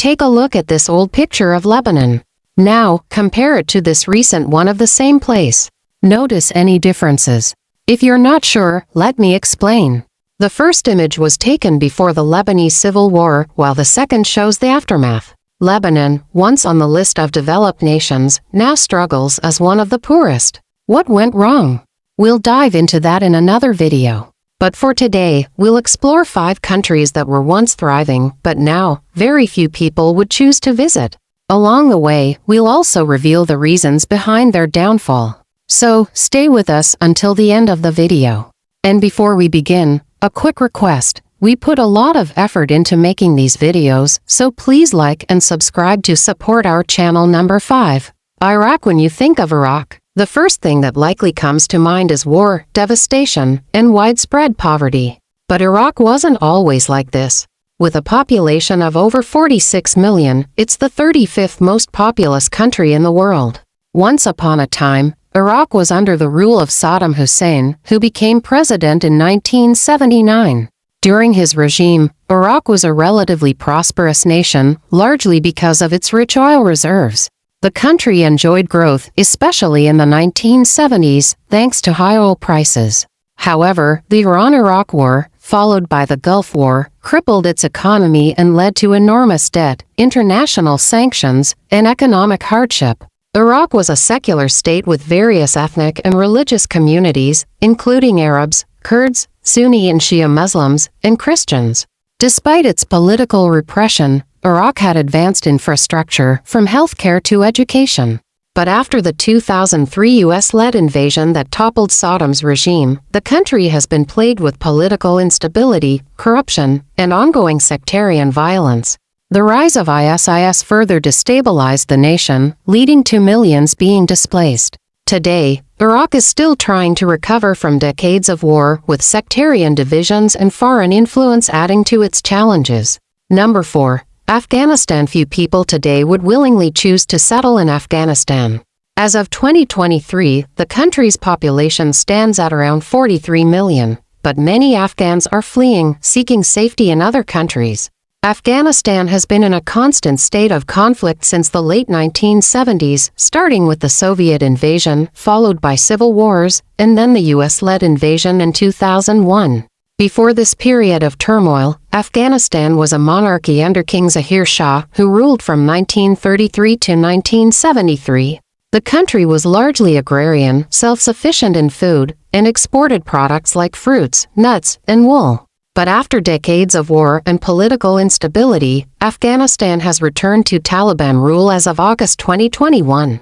Take a look at this old picture of Lebanon. Now, compare it to this recent one of the same place. Notice any differences? If you're not sure, let me explain. The first image was taken before the Lebanese Civil War, while the second shows the aftermath. Lebanon, once on the list of developed nations, now struggles as one of the poorest. What went wrong? We'll dive into that in another video. But for today, we'll explore 5 countries that were once thriving, but now, very few people would choose to visit. Along the way, we'll also reveal the reasons behind their downfall. So, stay with us until the end of the video. And before we begin, a quick request. We put a lot of effort into making these videos, so please like and subscribe to support our channel. Number 5. Iraq. When you think of Iraq, the first thing that likely comes to mind is war, devastation, and widespread poverty. But Iraq wasn't always like this. With a population of over 46 million, it's the 35th most populous country in the world. Once upon a time, Iraq was under the rule of Saddam Hussein, who became president in 1979. During his regime, Iraq was a relatively prosperous nation, largely because of its rich oil reserves. The country enjoyed growth, especially in the 1970s, thanks to high oil prices. However, the Iran-Iraq War, followed by the Gulf War, crippled its economy and led to enormous debt, international sanctions, and economic hardship. Iraq was a secular state with various ethnic and religious communities, including Arabs, Kurds, Sunni and Shia Muslims, and Christians. Despite its political repression, Iraq had advanced infrastructure from healthcare to education. But after the 2003 US-led invasion that toppled Saddam's regime, the country has been plagued with political instability, corruption, and ongoing sectarian violence. The rise of ISIS further destabilized the nation, leading to millions being displaced. Today, Iraq is still trying to recover from decades of war, with sectarian divisions and foreign influence adding to its challenges. Number 4. Afghanistan. Few people today would willingly choose to settle in Afghanistan. As of 2023, the country's population stands at around 43 million, but many Afghans are fleeing, seeking safety in other countries. Afghanistan has been in a constant state of conflict since the late 1970s, starting with the Soviet invasion, followed by civil wars, and then the US-led invasion in 2001. Before this period of turmoil, Afghanistan was a monarchy under King Zahir Shah, who ruled from 1933 to 1973. The country was largely agrarian, self-sufficient in food, and exported products like fruits, nuts, and wool. But after decades of war and political instability, Afghanistan has returned to Taliban rule as of August 2021.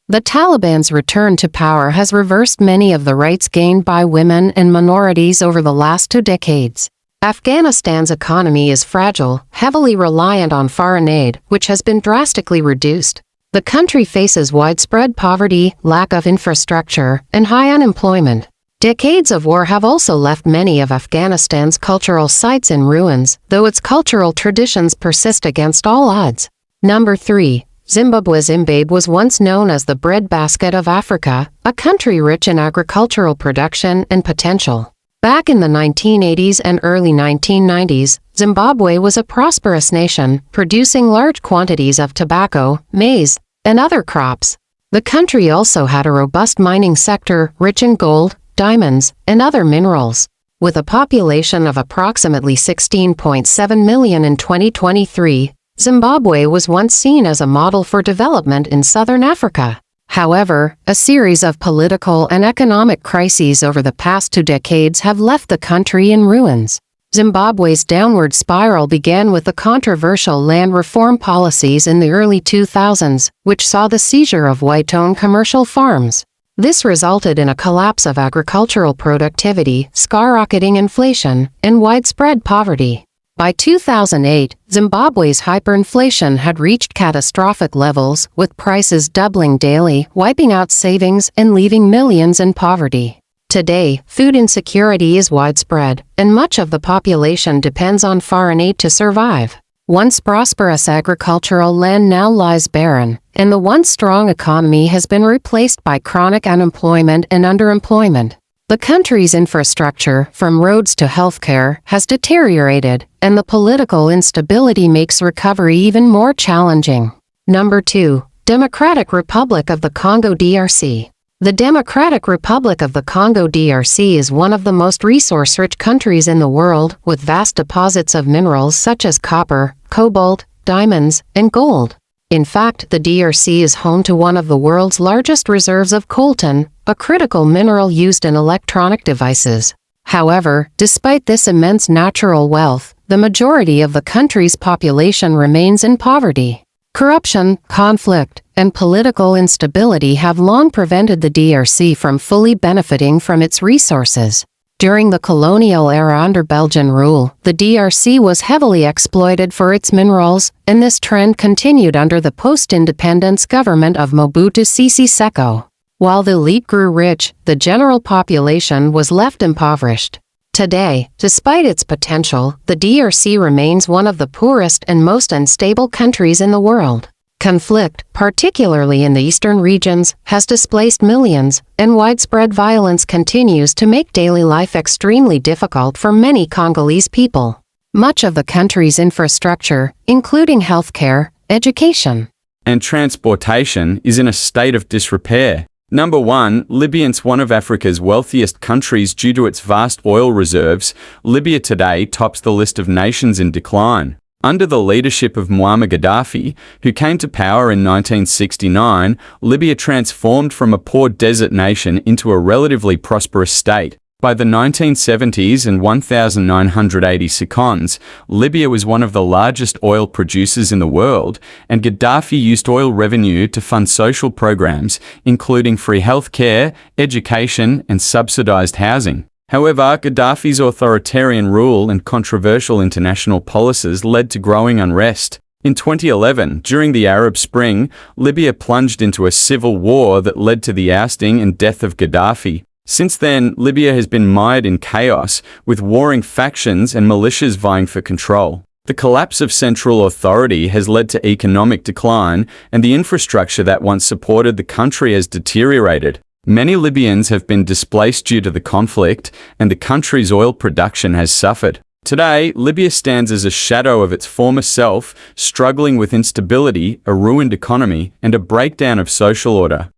The Taliban's return to power has reversed many of the rights gained by women and minorities over the last 2 decades. Afghanistan's economy is fragile, heavily reliant on foreign aid, which has been drastically reduced. The country faces widespread poverty, lack of infrastructure, and high unemployment. Decades of war have also left many of Afghanistan's cultural sites in ruins, though its cultural traditions persist against all odds. Number 3. Zimbabwe. Zimbabwe was once known as the breadbasket of Africa, a country rich in agricultural production and potential. Back in the 1980s and early 1990s, Zimbabwe was a prosperous nation, producing large quantities of tobacco, maize, and other crops. The country also had a robust mining sector, rich in gold, diamonds, and other minerals. With a population of approximately 16.7 million in 2023, Zimbabwe was once seen as a model for development in southern Africa. However, a series of political and economic crises over the past 2 decades have left the country in ruins. Zimbabwe's downward spiral began with the controversial land reform policies in the early 2000s, which saw the seizure of white-owned commercial farms. This resulted in a collapse of agricultural productivity, skyrocketing inflation, and widespread poverty. By 2008, Zimbabwe's hyperinflation had reached catastrophic levels, with prices doubling daily, wiping out savings and leaving millions in poverty. Today, food insecurity is widespread, and much of the population depends on foreign aid to survive. Once prosperous agricultural land now lies barren, and the once strong economy has been replaced by chronic unemployment and underemployment. The country's infrastructure, from roads to healthcare, has deteriorated, and the political instability makes recovery even more challenging. Number 2. Democratic Republic of the Congo DRC. The Democratic Republic of the Congo DRC is one of the most resource-rich countries in the world, with vast deposits of minerals such as copper, cobalt, diamonds, and gold. In fact, the DRC is home to one of the world's largest reserves of coltan, a critical mineral used in electronic devices. However, despite this immense natural wealth, the majority of the country's population remains in poverty. Corruption, conflict, and political instability have long prevented the DRC from fully benefiting from its resources. During the colonial era under Belgian rule, the DRC was heavily exploited for its minerals, and this trend continued under the post-independence government of Mobutu Sese Seko. While the elite grew rich, the general population was left impoverished. Today, despite its potential, the DRC remains one of the poorest and most unstable countries in the world. Conflict, particularly in the eastern regions, has displaced millions, and widespread violence continues to make daily life extremely difficult for many Congolese people. Much of the country's infrastructure, including healthcare, education, and transportation, is in a state of disrepair. Number 1. Libya is one of Africa's wealthiest countries due to its vast oil reserves. Libya today tops the list of nations in decline. Under the leadership of Muammar Gaddafi, who came to power in 1969, Libya transformed from a poor desert nation into a relatively prosperous state. By the 1970s and 1980 seconds, Libya was one of the largest oil producers in the world, and Gaddafi used oil revenue to fund social programs, including free health care, education, and subsidized housing. However, Gaddafi's authoritarian rule and controversial international policies led to growing unrest. In 2011, during the Arab Spring, Libya plunged into a civil war that led to the ousting and death of Gaddafi. Since then, Libya has been mired in chaos, with warring factions and militias vying for control. The collapse of central authority has led to economic decline, and the infrastructure that once supported the country has deteriorated. Many Libyans have been displaced due to the conflict, and the country's oil production has suffered. Today, Libya stands as a shadow of its former self, struggling with instability, a ruined economy, and a breakdown of social order.